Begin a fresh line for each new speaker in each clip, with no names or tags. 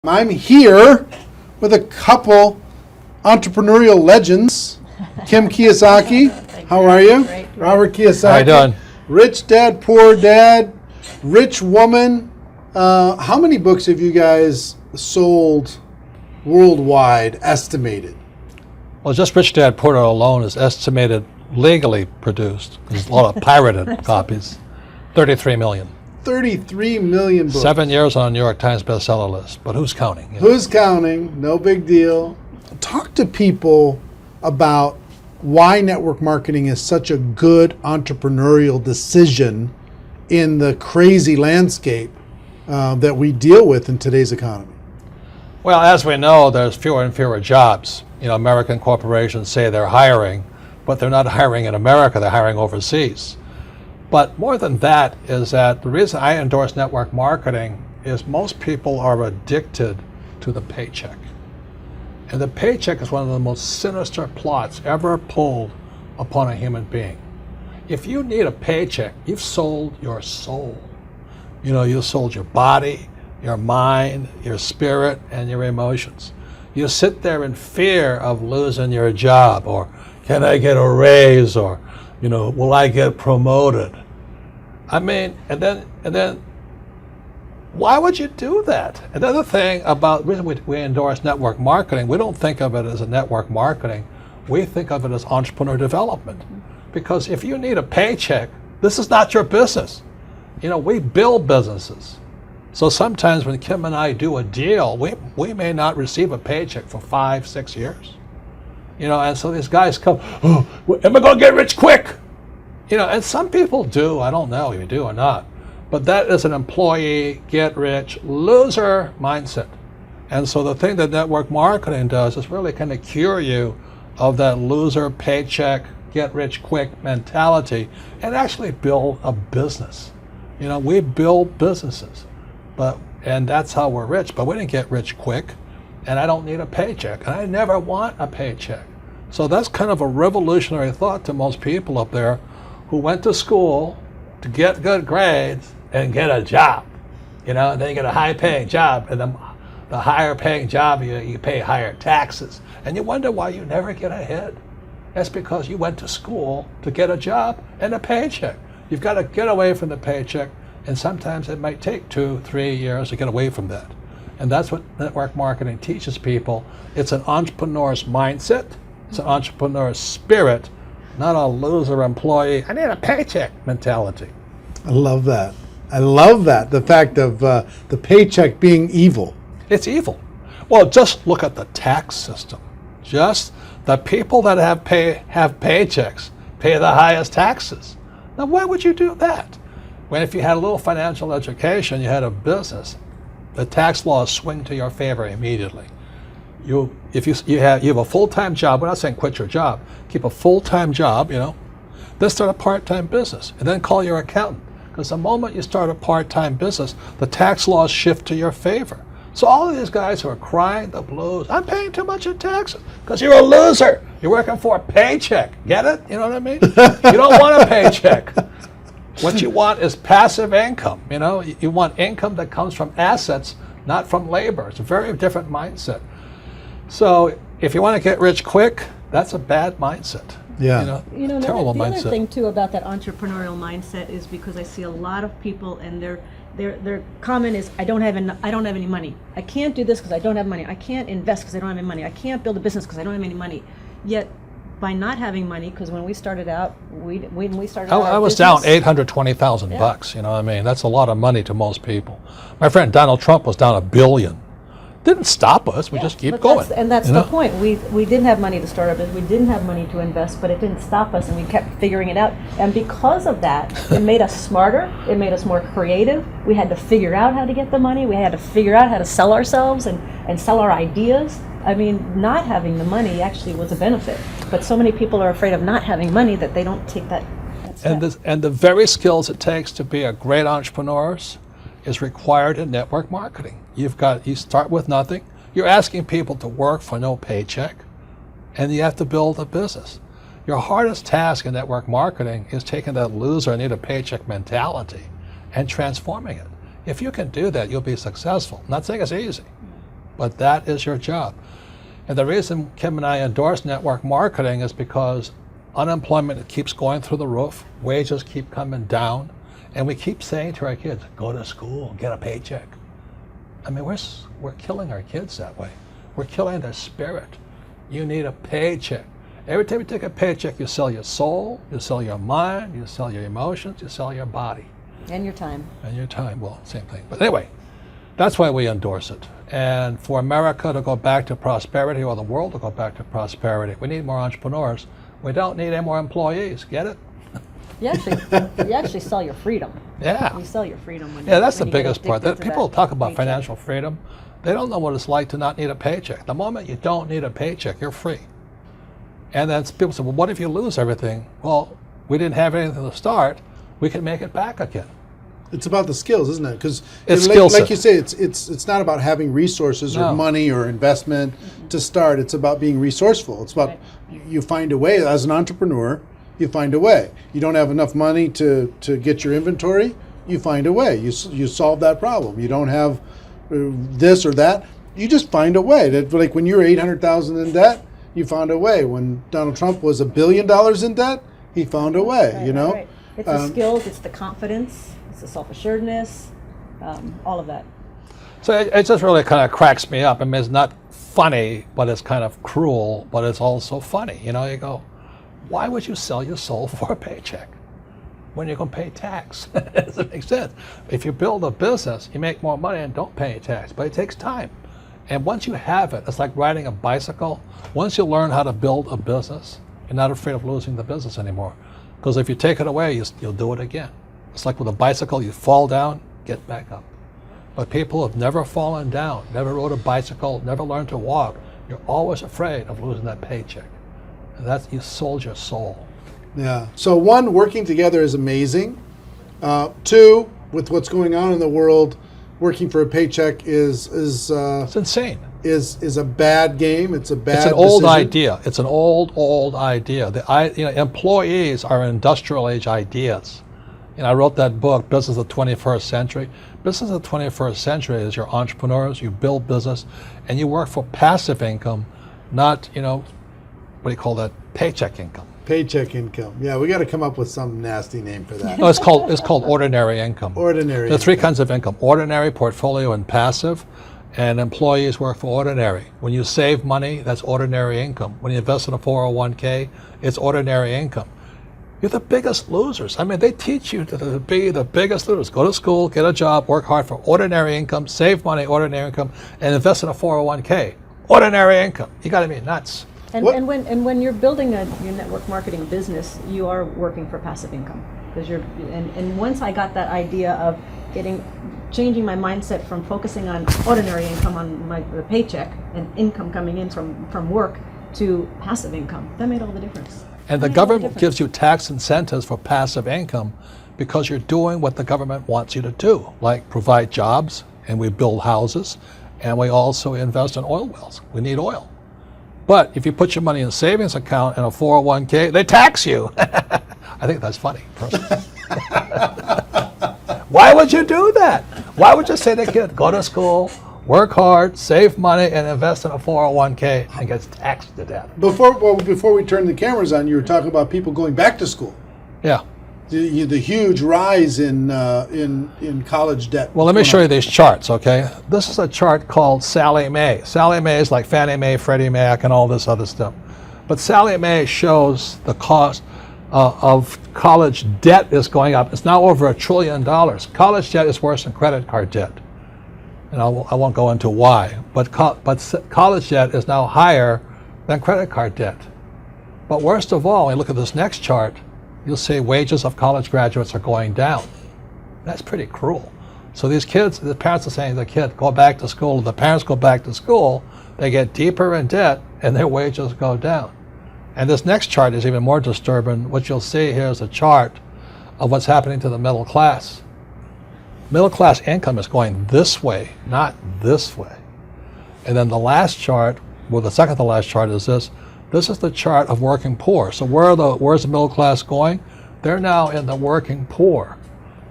I'm here with a couple entrepreneurial legends. Kim Kiyosaki, how are you?
Great.
Robert Kiyosaki.
How you doing?
Rich Dad, Poor Dad, Rich Woman. How many books have you guys sold worldwide, estimated?
Well, just Rich Dad Poor Dad alone is estimated legally produced. There's a lot of pirated copies. 33 million.
33 million books.
7 years on a New York Times bestseller list, but who's counting? You know?
Who's counting? No big deal. Talk to people about why network marketing is such a good entrepreneurial decision in the crazy landscape that we deal with in today's economy.
Well, as we know, there's fewer and fewer jobs. You know, American corporations say they're hiring, but they're not hiring in America, they're hiring overseas. But more than that is that the reason I endorse network marketing is most people are addicted to the paycheck. And the paycheck is one of the most sinister plots ever pulled upon a human being. If you need a paycheck, you've sold your soul. You know, you sold your body, your mind, your spirit, and your emotions. You sit there in fear of losing your job, or can I get a raise, or, you know, will I get promoted? I mean, and then, why would you do that? Another thing about the reason we endorse network marketing, we don't think of it as a network marketing. We think of it as entrepreneur development. Because if you need a paycheck, this is not your business. You know, we build businesses. So sometimes when Kim and I do a deal, we may not receive a paycheck for 5-6 years. You know, and so these guys come, oh, am I going to get rich quick? You know, and some people do. I don't know if you do or not. But that is an employee, get rich, loser mindset. And so the thing that network marketing does is really kind of cure you of that loser paycheck, get rich quick mentality and actually build a business. You know, we build businesses, and that's how we're rich. But we didn't get rich quick, and I don't need a paycheck, and I never want a paycheck. So that's kind of a revolutionary thought to most people up there who went to school to get good grades and get a job, you know, and then you get a high-paying job, and the higher-paying job, you pay higher taxes, and you wonder why you never get ahead. That's because you went to school to get a job and a paycheck. You've got to get away from the paycheck, and sometimes it might take 2-3 years to get away from that. And that's what network marketing teaches people. It's an entrepreneur's mindset, it's an entrepreneur's spirit, not a loser employee, I need a paycheck mentality.
I love that. I love that. The fact of the paycheck being evil.
It's evil. Well, just look at the tax system. Just the people that have paychecks pay the highest taxes. Now, why would you do that? When if you had a little financial education, you had a business, the tax laws swing to your favor immediately. If you have a full-time job, we're not saying quit your job, keep a full-time job, you know, then start a part-time business and then call your accountant. Because the moment you start a part-time business, the tax laws shift to your favor. So all of these guys who are crying the blues, I'm paying too much in taxes, because you're a loser. You're working for a paycheck. Get it? You know what I mean? You don't want a paycheck. What you want is passive income. You know, you want income that comes from assets, not from labor. It's a very different mindset. So if you want to get rich quick, that's a bad mindset.
Yeah.
Terrible
the
mindset.
other thing too about that entrepreneurial mindset is because I see a lot of people and their comment is I don't have any money. I can't do this because I don't have money. I can't invest because I don't have any money. I can't build a business because I don't have any money. Yet by not having money, because when we started out,
I was down $820,000 you know what I mean? That's a lot of money to most people. My friend Donald Trump was down $1 billion. Didn't stop us, we just keep going.
That's the point. We didn't have money to start our business, we didn't have money to invest, but it didn't stop us, and we kept figuring it out. And because of that, it made us smarter, it made us more creative. We had to figure out how to get the money, we had to figure out how to sell ourselves and sell our ideas. I mean, not having the money actually was a benefit, but so many people are afraid of not having money that they don't take that step.
And the very skills it takes to be a great entrepreneur is required in network marketing. You start with nothing. You're asking people to work for no paycheck, and you have to build a business. Your hardest task in network marketing is taking that loser, need a paycheck mentality and transforming it. If you can do that, you'll be successful. I'm not saying it's easy, but that is your job. And the reason Kim and I endorse network marketing is because unemployment keeps going through the roof, wages keep coming down, and we keep saying to our kids, go to school, get a paycheck. I mean, we're killing our kids that way. We're killing their spirit. You need a paycheck. Every time you take a paycheck, you sell your soul, you sell your mind, you sell your emotions, you sell your body.
And your time.
And your time, well, same thing. But anyway, that's why we endorse it. And for America to go back to prosperity, or the world to go back to prosperity, we need more entrepreneurs. We don't need any more employees. Get it?
You actually sell your freedom.
Yeah.
You sell your freedom when
Yeah, that's
when
the
you get
biggest part.
addicted to
People
that
talk about
paycheck.
financial freedom. They don't know what it's like to not need a paycheck. The moment you don't need a paycheck, you're free. And then people say, well, what if you lose everything? Well, we didn't have anything to start. We can make it back again.
It's about the skills, isn't it? Because
It's skill set.
like you say, it's not about having resources or
No.
money or investment to start. It's about being resourceful. It's about
Right.
you find a way as an entrepreneur. You find a way. You don't have enough money to get your inventory. You find a way. You solve that problem. You don't have this or that. You just find a way. That, like when you're $800,000 in debt, you found a way. When Donald Trump was $1 billion in debt, he found a way.
Right,
you know.
right. It's the skills, it's the confidence, it's the self-assuredness, all of that.
So it just really kind of cracks me up. I mean, it's not funny, but it's kind of cruel, but it's also funny. You know, you go, why would you sell your soul for a paycheck when you're going to pay tax? It doesn't make sense. If you build a business, you make more money and don't pay tax, but it takes time. And once you have it, it's like riding a bicycle. Once you learn how to build a business, you're not afraid of losing the business anymore. Because if you take it away, you'll do it again. It's like with a bicycle, you fall down, get back up. But people who have never fallen down, never rode a bicycle, never learned to walk, you're always afraid of losing that paycheck. And that's, you sold your soul.
Yeah. So one, working together is amazing. Two, with what's going on in the world, working for a paycheck is
It's insane.
is a bad game. It's a bad.
It's an old
decision.
idea. It's an old idea. Employees are industrial age ideas. I wrote that book, Business of the 21st Century. Business of the 21st Century is your entrepreneurs, you build business, and you work for passive income, not, what do you call that, paycheck income.
Paycheck income. Yeah, we got to come up with some nasty name for that.
No, it's called ordinary income.
Ordinary.
There are three kinds of income: ordinary, portfolio, and passive. And employees work for ordinary. When you save money, that's ordinary income. When you invest in a 401k, it's ordinary income. You're the biggest losers. I mean, they teach you to be the biggest losers. Go to school, get a job, work hard for ordinary income, save money, ordinary income, and invest in a 401k. Ordinary income. You got to be nuts.
And,
What-
and when you're building your network marketing business, you are working for passive income because and once I got that idea of changing my mindset from focusing on ordinary income on the paycheck and income coming in from work to passive income, that made all the difference.
And the government gives you tax incentives for passive income because you're doing what the government wants you to do, like provide jobs, and we build houses, and we also invest in oil wells. We need oil. But if you put your money in a savings account and a 401k, they tax you. I think that's funny, personally. Why would you do that? Why would you say to a kid, go to school, work hard, save money, and invest in a 401k and gets taxed to death?
Before we turn the cameras on, you were talking about people going back to school.
Yeah.
The huge rise in college debt.
Well, let me show you these charts, okay? This is a chart called Sallie Mae. Sallie Mae is like Fannie Mae, Freddie Mac, and all this other stuff. But Sallie Mae shows the cost of college debt is going up. It's now over $1 trillion. College debt is worse than credit card debt. And I won't go into why, but college debt is now higher than credit card debt. But worst of all, when you look at this next chart, you'll see wages of college graduates are going down. That's pretty cruel. So these kids, the parents are saying to the kid, go back to school. The parents go back to school, they get deeper in debt, and their wages go down. And this next chart is even more disturbing. What you'll see here is a chart of what's happening to the middle class. Middle class income is going this way, not this way. And then the last chart, well, the second to last chart is this. This is the chart of working poor. So where's the middle class going? They're now in the working poor.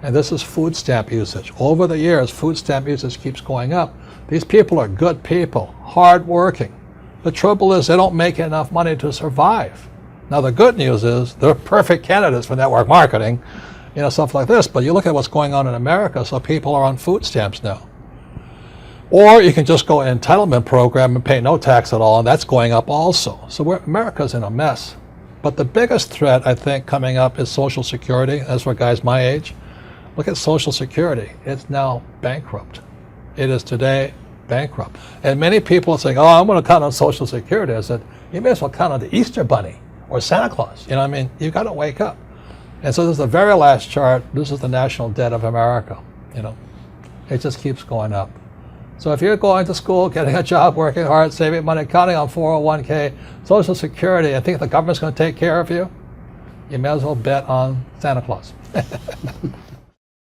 And this is food stamp usage. Over the years, food stamp usage keeps going up. These people are good people, hardworking. The trouble is they don't make enough money to survive. Now the good news is they're perfect candidates for network marketing, stuff like this. But you look at what's going on in America, so people are on food stamps now. Or you can just go entitlement program and pay no tax at all, and that's going up also. So America's in a mess. But the biggest threat, I think, coming up is Social Security. That's for guys my age. Look at Social Security. It's now bankrupt. It is today bankrupt. And many people are saying, oh, I'm going to count on Social Security. I said, you may as well count on the Easter Bunny or Santa Claus. You know what I mean? You've got to wake up. And so this is the very last chart. This is the national debt of America. It just keeps going up. So if you're going to school, getting a job, working hard, saving money, counting on 401k, Social Security, and think the government's going to take care of you, you may as well bet on Santa Claus.